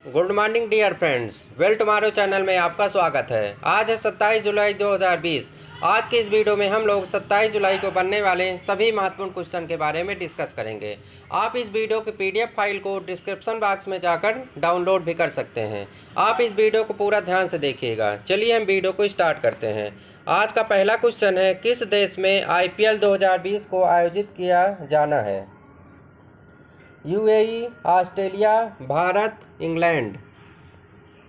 Good morning dear friends, well tomorrow channel में आपका स्वागत है। आज है 27 जुलाई 2020। आज के इस वीडियो में हम लोग 27 जुलाई को बनने वाले सभी महत्वपूर्ण क्वेश्चन के बारे में डिस्कस करेंगे। आप इस वीडियो की पीडीएफ फाइल को डिस्क्रिप्शन बॉक्स में जाकर डाउनलोड भी कर सकते हैं। आप इस वीडियो को पूरा ध्यान से देखिएगा। चलिए हम वीडियो को स्टार्ट करते हैं। आज का पहला क्वेश्चन है, किस देश में IPL 2020 को आयोजित किया जाना है? UAE, Australia, Bharat, England.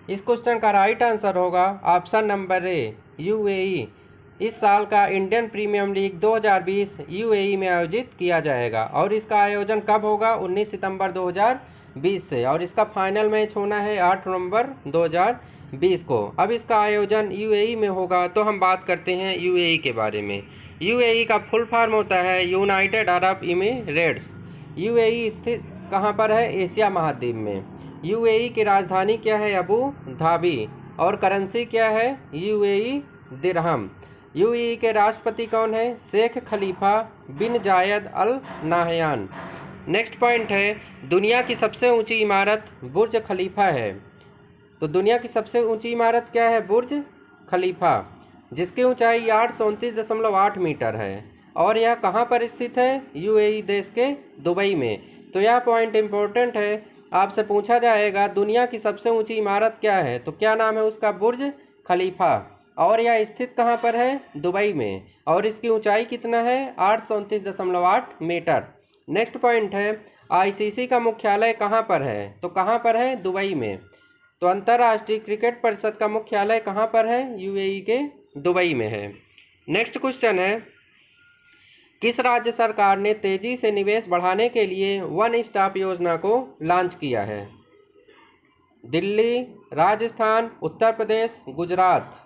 इस क्वेश्चन का राइट आंसर होगा ऑप्शन नंबर ए, यूएई। इस साल का इंडियन प्रीमियर लीग 2020 यूएई में आयोजित किया जाएगा और इसका आयोजन कब होगा? 19 सितंबर 2020 से, और इसका फाइनल मैच होना है 8 नवंबर 2020 को। अब इसका आयोजन यूएई में होगा, तो हम बात करते हैं यूएई के बारे में। यूएई का फुल फॉर्म होता है यूनाइटेड अरब इमिरेट्स। यूएई स्थित कहाँ पर है? एशिया महाद्वीप में। यूएई की राजधानी क्या है? Abu Dhabi. और करेंसी क्या है? यूएई दिरहम। यूएई के राष्ट्रपति कौन है? शेख खलीफा बिन जायद अल नाहयान। नेक्स्ट पॉइंट है, दुनिया की सबसे ऊंची इमारत बुर्ज खलीफा है। तो दुनिया की सबसे ऊंची इमारत क्या है? बुर्ज खलीफा, जिसकी ऊंचाई 839.8 मीटर है और यह कहाँ पर स्थित है? यूएई देश के दुबई में। तो यह पॉइंट इम्पोर्टेंट है, आपसे पूछा जाएगा दुनिया की सबसे ऊंची इमारत क्या है, तो क्या नाम है उसका? बुर्ज खलीफा। और यह स्थित कहाँ पर है? दुबई में। और इसकी ऊंचाई कितना है? 839.8 मीटर। नेक्स्ट पॉइंट है, आईसीसी का मुख्यालय कहाँ पर है? तो कहाँ पर है? दुबई में। तो अंतर्राष्ट्रीय क्रिकेट परिषद का मुख्यालय कहाँ पर है? यूएई के दुबई में है। नेक्स्ट क्वेश्चन है, किस राज्य सरकार ने तेजी से निवेश बढ़ाने के लिए वन स्टॉप योजना को लॉन्च किया है? दिल्ली, राजस्थान, उत्तर प्रदेश, गुजरात।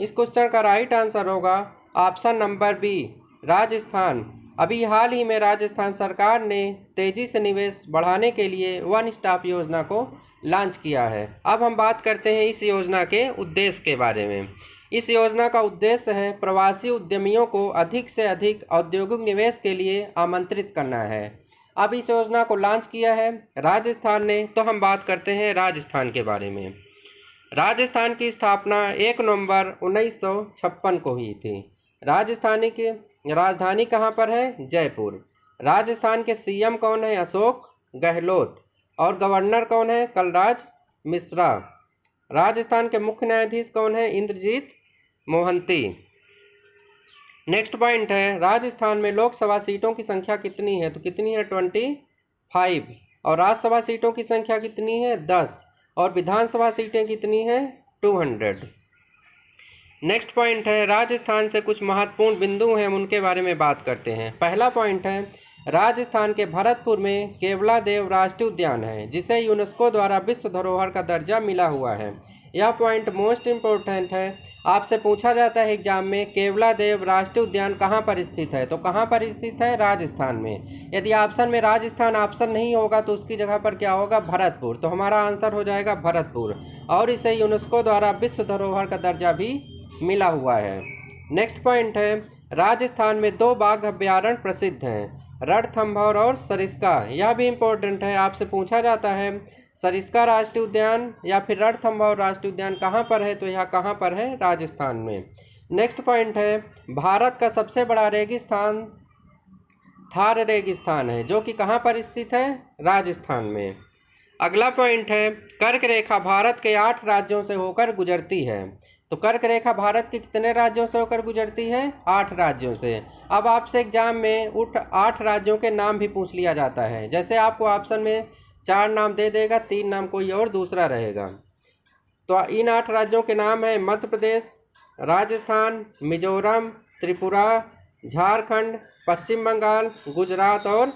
इस क्वेश्चन का राइट आंसर होगा ऑप्शन नंबर बी, राजस्थान। अभी हाल ही में राजस्थान सरकार ने तेजी से निवेश बढ़ाने के लिए वन स्टॉप योजना को लॉन्च किया है। अब हम बात करते हैं इस योजना के उद्देश्य के बारे में। इस योजना का उद्देश्य है प्रवासी उद्यमियों को अधिक से अधिक औद्योगिक निवेश के लिए आमंत्रित करना है। अब इस योजना को लॉन्च किया है राजस्थान ने, तो हम बात करते हैं राजस्थान के बारे में। राजस्थान की स्थापना 1 नवंबर 1956 को हुई थी। राजस्थानी की राजधानी कहाँ पर है? जयपुर। राजस्थान के सीएम कौन है? अशोक गहलोत। और गवर्नर कौन है? कलराज मिश्रा। राजस्थान के मुख्य न्यायाधीश कौन है? इंद्रजीत मोहंती। नेक्स्ट पॉइंट है, राजस्थान में लोकसभा सीटों की संख्या कितनी है? तो कितनी है? 25। और राज्यसभा सीटों की संख्या कितनी है? 10। और विधानसभा सीटें कितनी हैं? 200। नेक्स्ट पॉइंट है, राजस्थान से कुछ महत्वपूर्ण बिंदु हैं, हम उनके बारे में बात करते हैं। पहला पॉइंट है, राजस्थान के भरतपुर में केवलादेव राष्ट्रीय उद्यान है, जिसे यूनेस्को द्वारा विश्व धरोहर का दर्जा मिला हुआ है। यह पॉइंट मोस्ट इम्पोर्टेंट है, आपसे पूछा जाता है एग्जाम में, केवलादेव राष्ट्रीय उद्यान कहाँ पर स्थित है? तो कहाँ पर स्थित है? राजस्थान में। यदि ऑप्शन में राजस्थान ऑप्शन नहीं होगा तो उसकी जगह पर क्या होगा? भरतपुर। तो हमारा आंसर हो जाएगा भरतपुर, और इसे यूनेस्को द्वारा विश्व धरोहर का दर्जा भी मिला हुआ है। नेक्स्ट पॉइंट है, राजस्थान में 2 बाघ अभ्यारण्य प्रसिद्ध हैं, रणथंभौर और सरिस्का। यह भी इम्पोर्टेंट है, आपसे पूछा जाता है सरिस्का राष्ट्रीय उद्यान या फिर रणथंभौर राष्ट्रीय उद्यान कहाँ पर है? तो यह कहाँ पर है? राजस्थान में। नेक्स्ट पॉइंट है, भारत का सबसे बड़ा रेगिस्तान थार रेगिस्तान है, जो कि कहाँ पर स्थित है? राजस्थान में। अगला पॉइंट है, कर्क रेखा भारत के 8 राज्यों से होकर गुजरती है। तो कर्क रेखा भारत के कितने राज्यों से होकर गुजरती है? 8 राज्यों से। अब आपसे एग्जाम में उठ 8 राज्यों के नाम भी पूछ लिया जाता है। जैसे आपको ऑप्शन में 4 नाम दे देगा, 3 नाम कोई और दूसरा रहेगा। तो इन 8 राज्यों के नाम है मध्य प्रदेश, राजस्थान, मिजोरम, त्रिपुरा, झारखंड, पश्चिम बंगाल, गुजरात और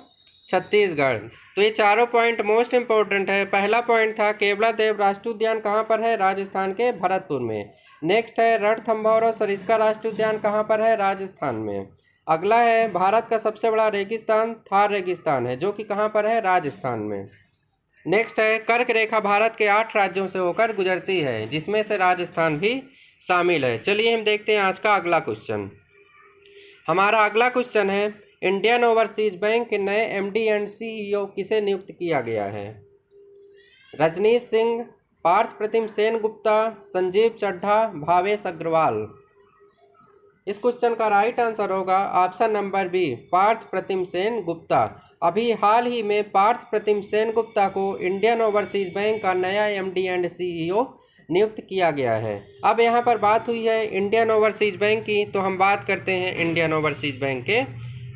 छत्तीसगढ़। तो ये चारों पॉइंट मोस्ट इम्पोर्टेंट है। पहला पॉइंट था केवलादेव राष्ट्रीय उद्यान कहाँ पर है? राजस्थान के भरतपुर में। नेक्स्ट है, रणथंभौर और सरिस्का राष्ट्रीय उद्यान कहाँ पर है? राजस्थान में। अगला है, भारत का सबसे बड़ा रेगिस्तान थार रेगिस्तान है, जो कि कहाँ पर है? राजस्थान में। नेक्स्ट है, कर्क रेखा भारत के 8 राज्यों से होकर गुजरती है, जिसमें से राजस्थान भी शामिल है। चलिए हम देखते हैं आज का अगला क्वेश्चन। हमारा अगला क्वेश्चन है, इंडियन ओवरसीज बैंक के नए MD एंड CEO किसे नियुक्त किया गया है? रजनीश सिंह, पार्थ प्रतिम सेन गुप्ता, संजीव चड्ढा, भावेश अग्रवाल। इस क्वेश्चन का राइट आंसर होगा ऑप्शन नंबर बी, पार्थ प्रतिम सेन गुप्ता। अभी हाल ही में पार्थ प्रतिम सेन गुप्ता को इंडियन ओवरसीज बैंक का नया एमडी एंड सीईओ नियुक्त किया गया है। अब यहाँ पर बात हुई है इंडियन ओवरसीज बैंक की, तो हम बात करते हैं इंडियन ओवरसीज बैंक के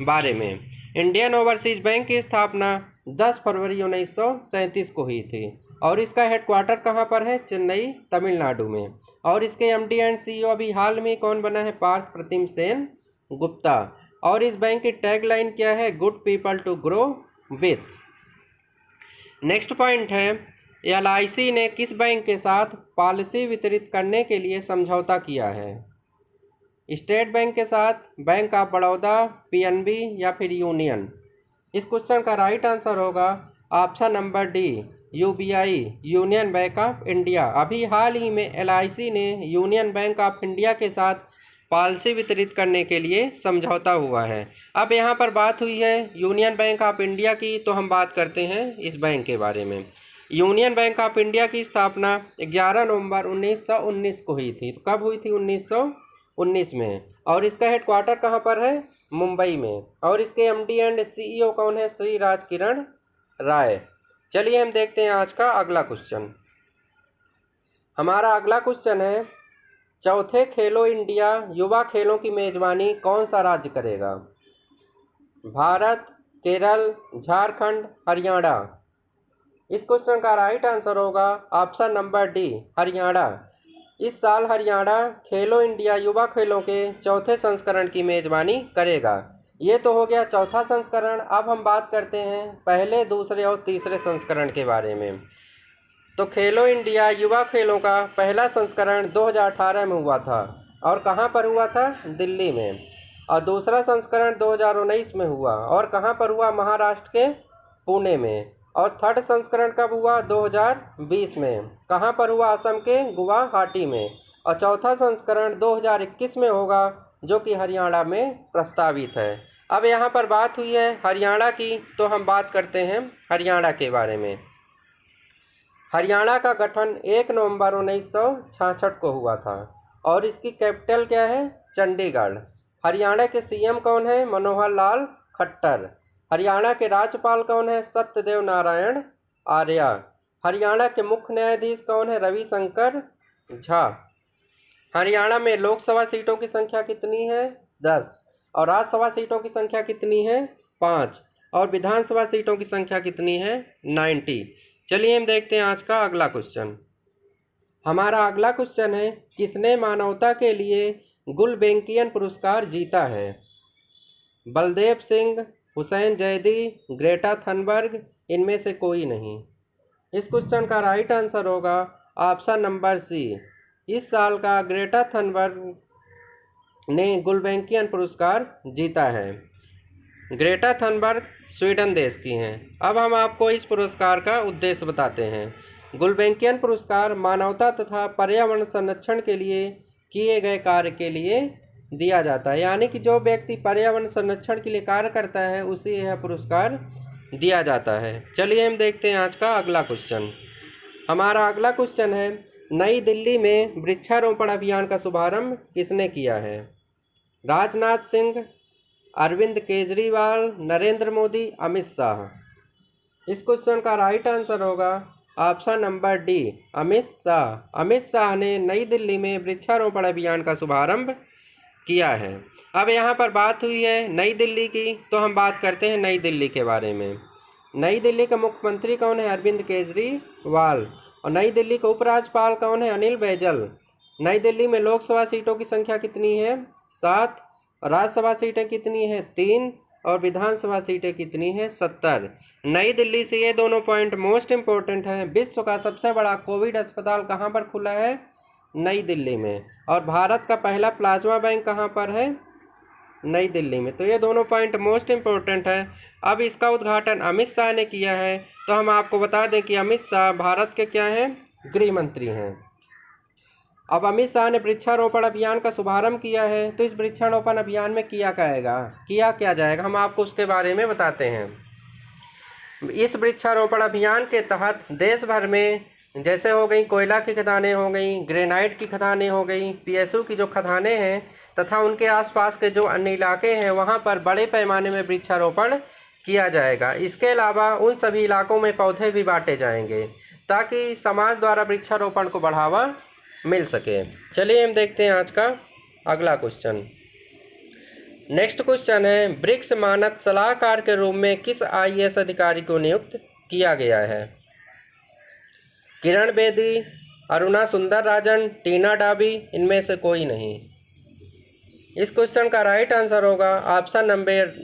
बारे में। इंडियन ओवरसीज बैंक की स्थापना 10 फरवरी 1937 को हुई थी और इसका हेडक्वार्टर कहाँ पर है? चेन्नई, तमिलनाडु में। और इसके एमडी एंड सीईओ अभी हाल में कौन बना है? पार्थ प्रतिम सेन गुप्ता। और इस बैंक की टैगलाइन क्या है? Good people to grow with. Next point है, एलआईसी ने किस बैंक के साथ पॉलिसी वितरित करने के लिए समझौता किया है? स्टेट बैंक के साथ, बैंक ऑफ बड़ौदा, पीएनबी या फिर यूनियन। इस क्वेश्चन का राइट आंसर होगा option number D, UBI, union bank of India. अभी हाल ही में एलआईसी ने यूनियन बैंक ऑफ इंडिया के साथ पॉलिसी वितरित करने के लिए समझौता हुआ है। अब यहाँ पर बात हुई है यूनियन बैंक ऑफ इंडिया की, तो हम बात करते हैं इस बैंक के बारे में। यूनियन बैंक ऑफ इंडिया की स्थापना 11 नवंबर 1919 को हुई थी। तो कब हुई थी? 1919 में। और इसका हेडक्वार्टर कहाँ पर है? मुंबई में। और इसके एमडी एंड सीईओ कौन है? श्री राज किरण राय। चलिए हम देखते हैं आज का अगला क्वेश्चन। हमारा अगला क्वेश्चन है, चौथे खेलो इंडिया युवा खेलों की मेजबानी कौन सा राज्य करेगा? भारत, केरल, झारखंड, हरियाणा। इस क्वेश्चन का राइट आंसर होगा ऑप्शन नंबर डी, हरियाणा। इस साल हरियाणा खेलो इंडिया युवा खेलों के चौथे संस्करण की मेजबानी करेगा। ये तो हो गया चौथा संस्करण। अब हम बात करते हैं पहले, दूसरे और तीसरे संस्करण के बारे में। तो खेलो इंडिया युवा खेलों का पहला संस्करण 2018 में हुआ था और कहाँ पर हुआ था? दिल्ली में। और दूसरा संस्करण 2019 में हुआ और कहाँ पर हुआ? महाराष्ट्र के पुणे में। और थर्ड संस्करण कब हुआ? 2020 में। कहाँ पर हुआ? असम के गुवाहाटी में। और चौथा संस्करण 2021 में होगा, जो कि हरियाणा में प्रस्तावित है। अब यहाँ पर बात हुई है हरियाणा की, तो हम बात करते हैं हरियाणा के बारे में। हरियाणा का गठन 1 नवंबर 1966 को हुआ था और इसकी कैपिटल क्या है? चंडीगढ़। हरियाणा के सीएम कौन है? मनोहर लाल खट्टर। हरियाणा के राज्यपाल कौन है? सत्यदेव नारायण आर्य। हरियाणा के मुख्य न्यायाधीश कौन है? रविशंकर झा। हरियाणा में लोकसभा सीटों की संख्या कितनी है? 10। और राज्यसभा सीटों की संख्या कितनी है? 5। और विधानसभा सीटों की संख्या कितनी है? 90। चलिए हम देखते हैं आज का अगला क्वेश्चन। हमारा अगला क्वेश्चन है, किसने मानवता के लिए गुलबेंकियन पुरस्कार जीता है? बलदेव सिंह, हुसैन जैदी, ग्रेटा थनबर्ग, इनमें से कोई नहीं। इस क्वेश्चन का राइट आंसर होगा ऑप्शन नंबर सी। इस साल का ग्रेटा थनबर्ग ने गुलबेंकियन पुरस्कार जीता है। ग्रेटा थनबर्ग स्वीडन देश की हैं। अब हम आपको इस पुरस्कार का उद्देश्य बताते हैं। गुलबेंकियन पुरस्कार मानवता तथा पर्यावरण संरक्षण के लिए किए गए कार्य के लिए दिया जाता है, यानी कि जो व्यक्ति पर्यावरण संरक्षण के लिए कार्य करता है उसे यह पुरस्कार दिया जाता है। चलिए हम देखते हैं आज का अगला क्वेश्चन। हमारा अगला क्वेश्चन है, नई दिल्ली में वृक्षारोपण अभियान का शुभारंभ किसने किया है? राजनाथ सिंह, अरविंद केजरीवाल, नरेंद्र मोदी, अमित शाह। इस क्वेश्चन का राइट आंसर होगा option number D, Amit Shah. Amit Shah ने नई दिल्ली में वृक्षारोपण अभियान का शुभारंभ किया है। अब यहाँ पर बात हुई है नई दिल्ली की, तो हम बात करते हैं नई दिल्ली के बारे में। नई दिल्ली का मुख्यमंत्री कौन है? अरविंद केजरीवाल। और नई दिल्ली का उपराज्यपाल कौन है? अनिल बैजल। नई दिल्ली में लोकसभा सीटों की संख्या कितनी है? 7। राज्यसभा सीटें कितनी है? 3। और विधानसभा सीटें कितनी है? 70। नई दिल्ली से ये दोनों पॉइंट मोस्ट इम्पोर्टेंट हैं। विश्व का सबसे बड़ा कोविड अस्पताल कहाँ पर खुला है? नई दिल्ली में। और भारत का पहला प्लाज्मा बैंक कहाँ पर है? नई दिल्ली में। तो ये दोनों पॉइंट मोस्ट इम्पोर्टेंट है। अब इसका उद्घाटन अमित शाह ने किया है। तो हम आपको बता दें कि अमित शाह भारत के क्या हैं? गृह मंत्री हैं। अब अमित शाह ने वृक्षारोपण अभियान का शुभारंभ किया है, तो इस वृक्षारोपण अभियान में किया क्या जाएगा, हम आपको उसके बारे में बताते हैं। इस वृक्षारोपण अभियान के तहत देश भर में जैसे हो गई कोयला की खदानें हो गई, ग्रेनाइट की खदानें हो गई, पीएसयू की जो खदानें हैं तथा उनके आसपास के जो अन्य इलाके हैं वहां पर बड़े पैमाने में वृक्षारोपण किया जाएगा। इसके अलावा उन सभी इलाकों में पौधे भी बांटे जाएंगे ताकि समाज द्वारा वृक्षारोपण को बढ़ावा मिल सके। चलिए हम देखते हैं आज का अगला क्वेश्चन। नेक्स्ट क्वेश्चन है, ब्रिक्स मानद सलाहकार के रूप में किस आईएएस अधिकारी को नियुक्त किया गया है? किरण बेदी, अरुणा सुंदर राजन, टीना डाबी, इनमें से कोई नहीं। इस क्वेश्चन का राइट आंसर होगा ऑप्शन नंबर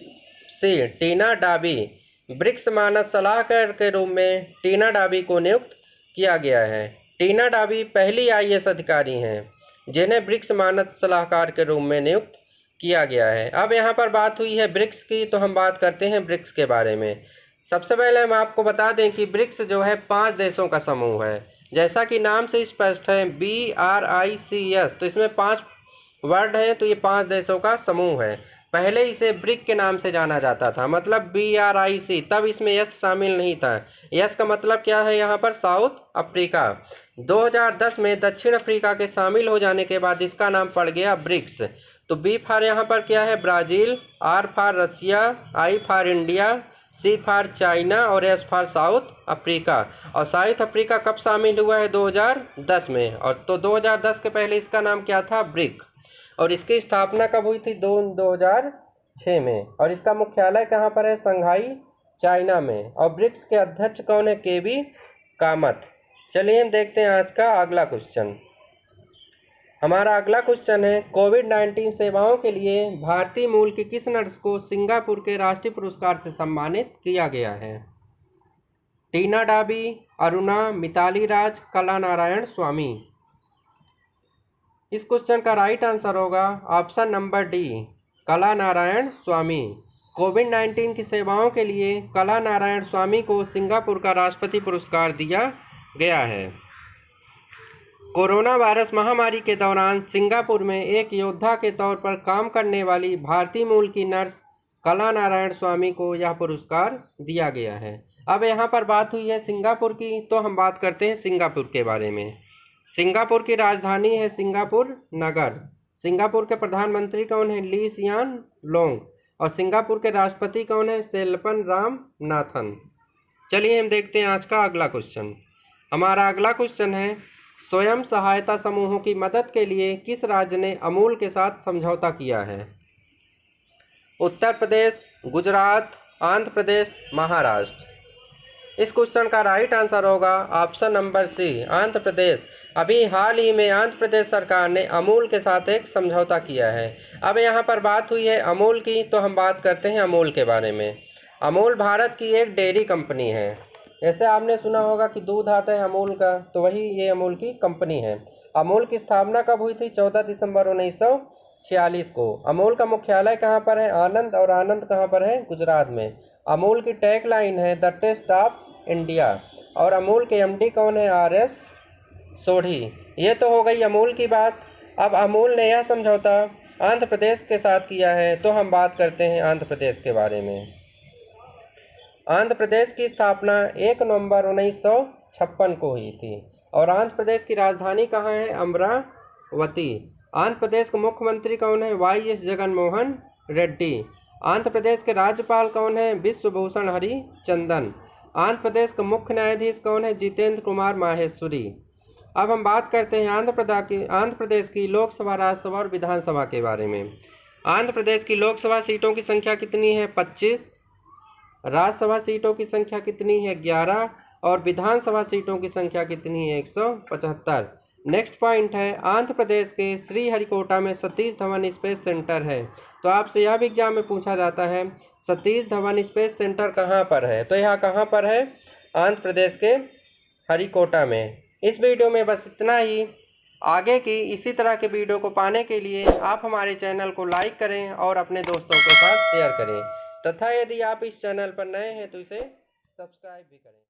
सी, टीना डाबी। ब्रिक्स मानद सलाहकार के रूप में टीना डाबी को नियुक्त किया गया है। टीना डाबी पहली आईएएस अधिकारी हैं जिन्हें ब्रिक्स मानद सलाहकार के रूप में नियुक्त किया गया है। अब यहाँ पर बात हुई है ब्रिक्स की, तो हम बात करते हैं ब्रिक्स के बारे में। सबसे पहले हम आपको बता दें कि ब्रिक्स जो है 5 देशों का समूह है। जैसा कि नाम से स्पष्ट है BRICS, तो इसमें 5 वर्ड हैं, तो ये 5 देशों का समूह है। पहले इसे ब्रिक के नाम से जाना जाता था, मतलब BRIC, तब इसमें यस शामिल नहीं था। यस का मतलब क्या है यहाँ पर? South Africa. 2010 में दक्षिण अफ्रीका के शामिल हो जाने के बाद इसका नाम पड़ गया ब्रिक्स। तो बी फॉर यहाँ पर क्या है? Brazil, R for Russia, I for India, C for China और एस फॉर साउथ अफ्रीका। और साउथ अफ्रीका कब शामिल हुआ है? 2010 में। और तो 2010 के पहले इसका नाम क्या था? ब्रिक। और इसकी स्थापना कब हुई थी? 2006 में। और इसका मुख्यालय कहाँ पर है? शंघाई, चाइना में। और ब्रिक्स के अध्यक्ष कौन है? केवी कामत। चलिए हम देखते हैं आज का अगला क्वेश्चन। हमारा अगला क्वेश्चन है, कोविड-19 सेवाओं के लिए भारतीय मूल की किस नर्स को सिंगापुर के राष्ट्रीय पुरस्कार से सम्मानित किया गया है? टीना डाबी, अरुणा, मिताली राज, कला नारायण स्वामी। इस क्वेश्चन का राइट आंसर होगा ऑप्शन नंबर डी, कला नारायण स्वामी। कोविड-19 की सेवाओं के लिए कला नारायण स्वामी को सिंगापुर का राष्ट्रपति पुरस्कार दिया गया है। कोरोना वायरस महामारी के दौरान सिंगापुर में एक योद्धा के तौर पर काम करने वाली भारतीय मूल की नर्स कला नारायण स्वामी को यह पुरस्कार दिया गया है। अब यहाँ पर बात हुई है सिंगापुर की, तो हम बात करते हैं सिंगापुर के बारे में। सिंगापुर की राजधानी है सिंगापुर नगर। सिंगापुर के प्रधानमंत्री कौन है? ली सियान लोंग। और सिंगापुर के राष्ट्रपति कौन है? सेल्पन रामनाथन। चलिए हम देखते हैं आज का अगला क्वेश्चन। हमारा अगला क्वेश्चन है, स्वयं सहायता समूहों की मदद के लिए किस राज्य ने अमूल के साथ समझौता किया है? उत्तर प्रदेश, गुजरात, आंध्र प्रदेश, महाराष्ट्र। इस क्वेश्चन का राइट आंसर होगा option number C, Andhra Pradesh. अभी हाल ही में आंध्र प्रदेश सरकार ने अमूल के साथ एक समझौता किया है। अब यहाँ पर बात हुई है अमूल की, तो हम बात करते हैं अमूल के बारे में। अमूल भारत की एक डेयरी कंपनी है। जैसे आपने सुना होगा कि दूध आता है अमूल का, तो वही ये अमूल की कंपनी है। अमूल की स्थापना कब हुई थी? 14 दिसंबर 1946 को। अमूल का मुख्यालय कहाँ पर है? आनंद। और आनंद कहाँ पर है? गुजरात में। अमूल की टैग लाइन है द टेस्ट ऑफ इंडिया। और अमूल के एमडी कौन है? RS सोढ़ी। ये तो हो गई अमूल की बात। अब अमूल ने यह समझौता आंध्र प्रदेश के साथ किया है, तो हम बात करते हैं आंध्र प्रदेश के बारे में। आंध्र प्रदेश की स्थापना 1 नवंबर 1956 को हुई थी। और आंध्र प्रदेश की राजधानी कहाँ है? अमरावती। आंध्र प्रदेश के मुख्यमंत्री कौन है? YS जगनमोहन रेड्डी। आंध्र प्रदेश के राज्यपाल कौन है? विश्वभूषण हरिचंदन। आंध्र प्रदेश के मुख्य न्यायाधीश कौन है? जितेंद्र कुमार माहेश्वरी। अब हम बात करते हैं आंध्र प्रदेश की लोकसभा, राज्यसभा और विधानसभा के बारे में। आंध्र प्रदेश की लोकसभा सीटों की संख्या कितनी है? 25। राज्यसभा सीटों की संख्या कितनी है? 11। और विधानसभा सीटों की संख्या कितनी है? 175। नेक्स्ट पॉइंट है, आंध्र प्रदेश के श्रीहरिकोटा में सतीश धवन स्पेस सेंटर है। तो आपसे यह भी एग्जाम में पूछा जाता है सतीश धवन स्पेस सेंटर कहाँ पर है? तो यह कहाँ पर है? आंध्र प्रदेश के हरिकोटा में। इस वीडियो में बस इतना ही। आगे की इसी तरह के वीडियो को पाने के लिए आप हमारे चैनल को लाइक करें और अपने दोस्तों के साथ शेयर करें, तथा यदि आप इस चैनल पर नए हैं तो इसे सब्सक्राइब भी करें।